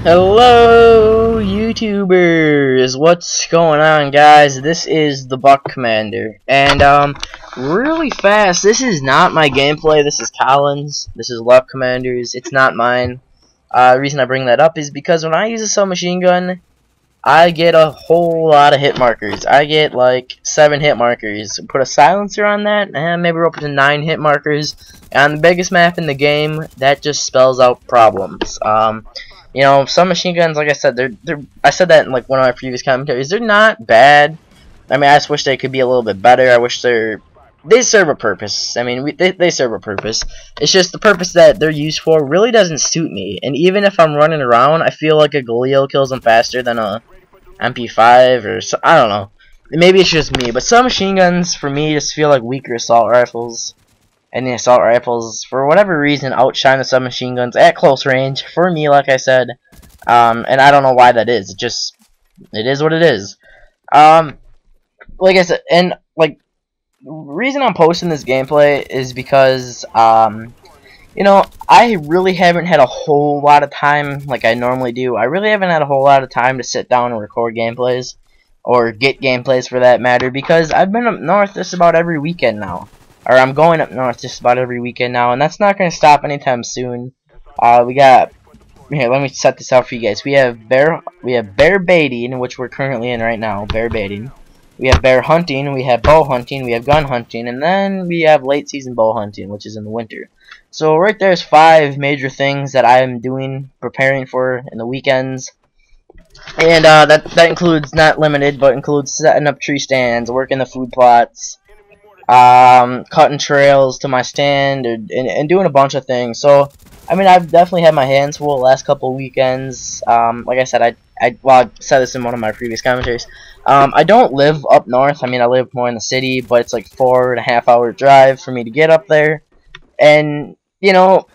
Hello, YouTubers! What's going on, guys? This is the Buck Commander, and really fast. This is not my gameplay. This is Colin's. This is Luck Commander's. It's not mine. The reason I bring that up is because when I use a submachine gun, I get a whole lot of hit markers. I get like 7 hit markers. Put a silencer on that, and maybe we're up to 9 hit markers. And on the biggest map in the game, that just spells out problems. You know, submachine guns, like I said, I said that in like one of my previous commentaries. They're not bad. I mean, I just wish they could be a little bit better. I wish they serve a purpose. I mean, they serve a purpose. It's just the purpose that they're used for really doesn't suit me. And even if I'm running around, I feel like a Galil kills them faster than a MP5 or so. I don't know. Maybe it's just me, but submachine guns for me just feel like weaker assault rifles. And the assault rifles, for whatever reason, outshine the submachine guns at close range. For me, like I said, and I don't know why that is. It is what it is. Like I said, and like the reason I'm posting this gameplay is because, you know, I really haven't had a whole lot of time like I normally do. I really haven't had a whole lot of time to sit down and record gameplays, or get gameplays for that matter, because I've been up north just about every weekend now. Or I'm going up north just about every weekend now, and that's not going to stop anytime soon. We got, here, let me set this out for you guys. We have bear baiting, which we're currently in right now, bear baiting. We have bear hunting, we have bow hunting, we have gun hunting, and then we have late season bow hunting, which is in the winter. So right there's 5 major things that I am doing, preparing for in the weekends. And that includes, not limited, but includes setting up tree stands, working the food plots, cutting trails to my stand, and doing a bunch of things. So, I mean, I've definitely had my hands full the last couple of weekends. Like I said, well, I said this in one of my previous commentaries. I don't live up north. I mean, I live more in the city, but it's like 4.5 hour drive for me to get up there. And, you know,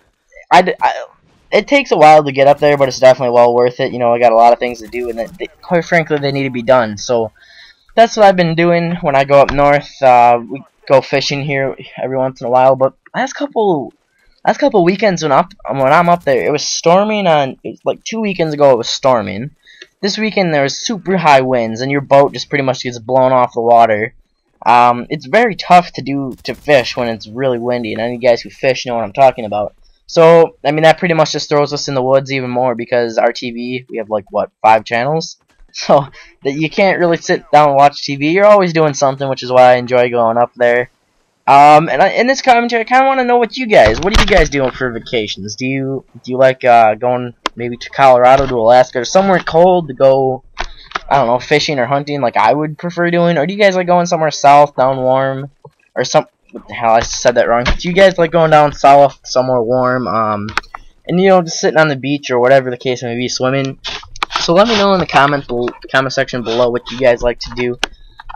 it takes a while to get up there, but it's definitely well worth it. You know, I got a lot of things to do, and quite frankly, they need to be done. So, that's what I've been doing when I go up north. We go fishing here every once in a while, but last couple weekends when I'm up there, it was storming like 2 weekends ago. It was storming. This weekend there was super high winds, and your boat just pretty much gets blown off the water. It's very tough to fish when it's really windy, and any guys who fish know what I'm talking about. So I mean, that pretty much just throws us in the woods even more, because our TV, we have like what, 5 channels. So that you can't really sit down and watch TV. You're always doing something, which is why I enjoy going up there. And in this commentary, I kind of want to know what are you guys doing for vacations? Do you like going maybe to Colorado, to Alaska, or somewhere cold to go, I don't know, fishing or hunting like I would prefer doing? Or do you guys like going somewhere south, down warm, or what the hell, I said that wrong. Do you guys like going down south, somewhere warm, and you know, just sitting on the beach or whatever the case may be, swimming? So let me know in the comment section below what you guys like to do.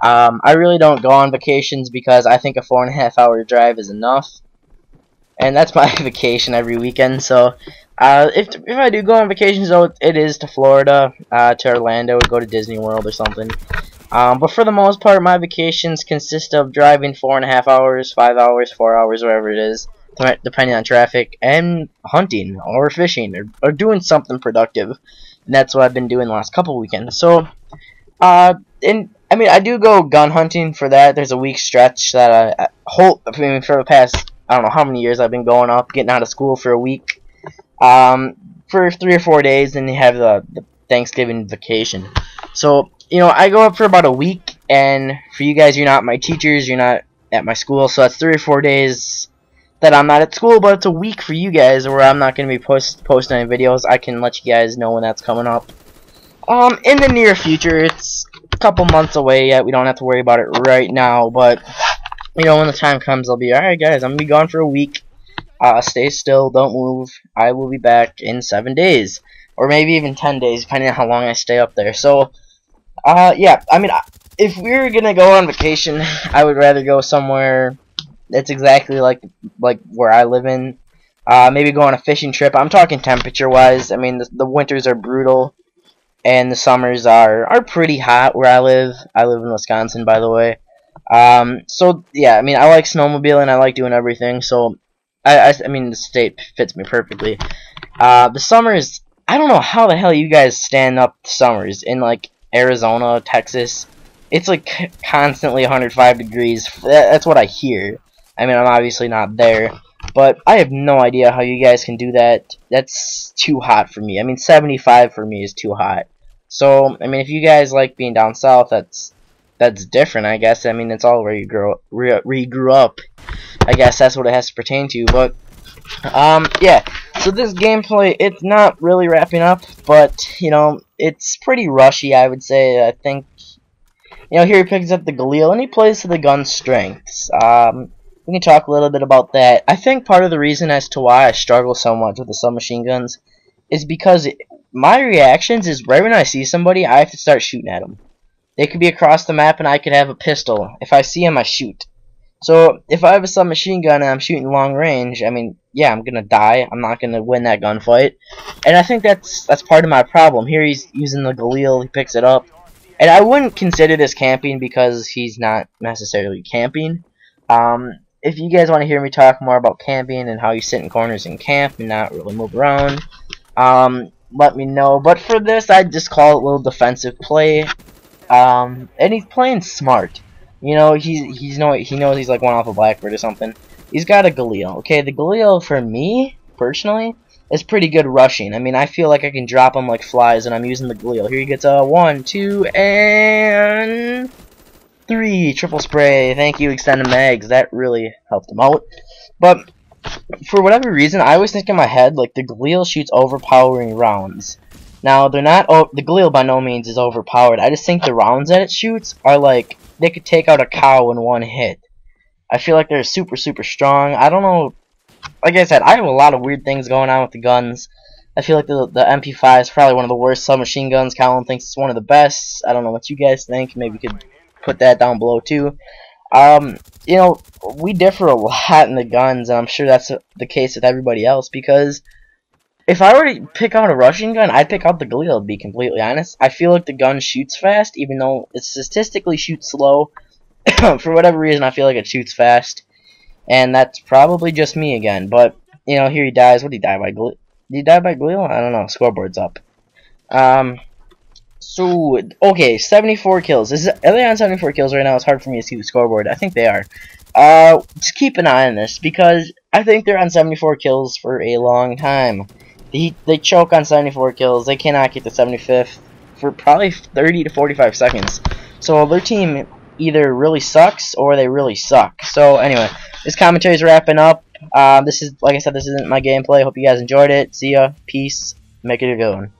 I really don't go on vacations because I think a 4.5 hour drive is enough, and that's my vacation every weekend. So if I do go on vacations, though, it is to Florida, to Orlando, or go to Disney World or something. But for the most part, my vacations consist of driving 4.5 hours, 5 hours, 4 hours, wherever it is, depending on traffic, and hunting or fishing or doing something productive. And that's what I've been doing the last couple weekends. So, and I mean, I do go gun hunting for that. There's a week stretch that I for the past, I don't know how many years I've been going up, getting out of school for a week, for 3 or 4 days, and you have the Thanksgiving vacation. So, you know, I go up for about a week, and for you guys, you're not my teachers, you're not at my school, so that's 3 or 4 days that I'm not at school, but it's a week for you guys where I'm not going to be posting any videos. I can let you guys know when that's coming up. In the near future, it's a couple months away yet. We don't have to worry about it right now, but, you know, when the time comes, I'll be, alright guys, I'm going to be gone for a week. Stay still, don't move. I will be back in 7 days, or maybe even 10 days, depending on how long I stay up there. So, yeah, I mean, if we were going to go on vacation, I would rather go somewhere that's exactly like where I live in. Maybe go on a fishing trip. I'm talking temperature-wise. I mean, the winters are brutal, and the summers are pretty hot where I live. I live in Wisconsin, by the way. So, yeah, I mean, I like snowmobiling. I like doing everything. So, I mean, the state fits me perfectly. The summers I don't know how the hell you guys stand up summers in like Arizona, Texas. It's like constantly 105 degrees. That's what I hear. I mean, I'm obviously not there, but I have no idea how you guys can do that. That's too hot for me. I mean, 75 for me is too hot. So, I mean, if you guys like being down south, that's different, I guess. I mean, it's all where you grew up. I guess that's what it has to pertain to. But yeah. So this gameplay, it's not really wrapping up, but you know, it's pretty rushy, I would say. I think, you know, here he picks up the Galil and he plays to the gun strengths. We can talk a little bit about that. I think part of the reason as to why I struggle so much with the submachine guns is because my reactions is right when I see somebody, I have to start shooting at them. They could be across the map and I could have a pistol. If I see him, I shoot. So if I have a submachine gun and I'm shooting long range, I mean, yeah, I'm gonna die. I'm not gonna win that gunfight, and I think that's part of my problem. Here he's using the Galil, he picks it up, and I wouldn't consider this camping because he's not necessarily camping. If you guys want to hear me talk more about camping and how you sit in corners and camp and not really move around, let me know. But for this, I'd just call it a little defensive play. And he's playing smart. You know, he knows he's like one off a Blackbird or something. He's got a Galil. Okay, the Galil for me personally is pretty good rushing. I mean, I feel like I can drop him like flies, and I'm using the Galil. Here he gets a 1, 2, and 3 triple spray. Thank you, extended mags. That really helped him out. But for whatever reason, I always think in my head like the Galil shoots overpowering rounds. Now, they're not. The Galil by no means is overpowered. I just think the rounds that it shoots are like they could take out a cow in one hit. I feel like they're super, super strong. I don't know. Like I said, I have a lot of weird things going on with the guns. I feel like the MP5 is probably one of the worst submachine guns. Colin thinks it's one of the best. I don't know what you guys think. Maybe you could put that down below too. You know, we differ a lot in the guns, and I'm sure that's the case with everybody else, because if I were to pick out a rushing gun, I'd pick out the Galil, to be completely honest. I feel like the gun shoots fast, even though it statistically shoots slow. For whatever reason, I feel like it shoots fast. And that's probably just me again. But, you know, here he dies. What did he die by? Galil? Did he die by Galil? I don't know. Scoreboard's up. So, okay, 74 kills. Are they on 74 kills right now? It's hard for me to see the scoreboard. I think they are. Just keep an eye on this, because I think they're on 74 kills for a long time. They choke on 74 kills. They cannot get to 75th for probably 30 to 45 seconds. So their team either really sucks or they really suck. So anyway, this commentary is wrapping up. This is, like I said, this isn't my gameplay. Hope you guys enjoyed it. See ya. Peace. Make it a good one.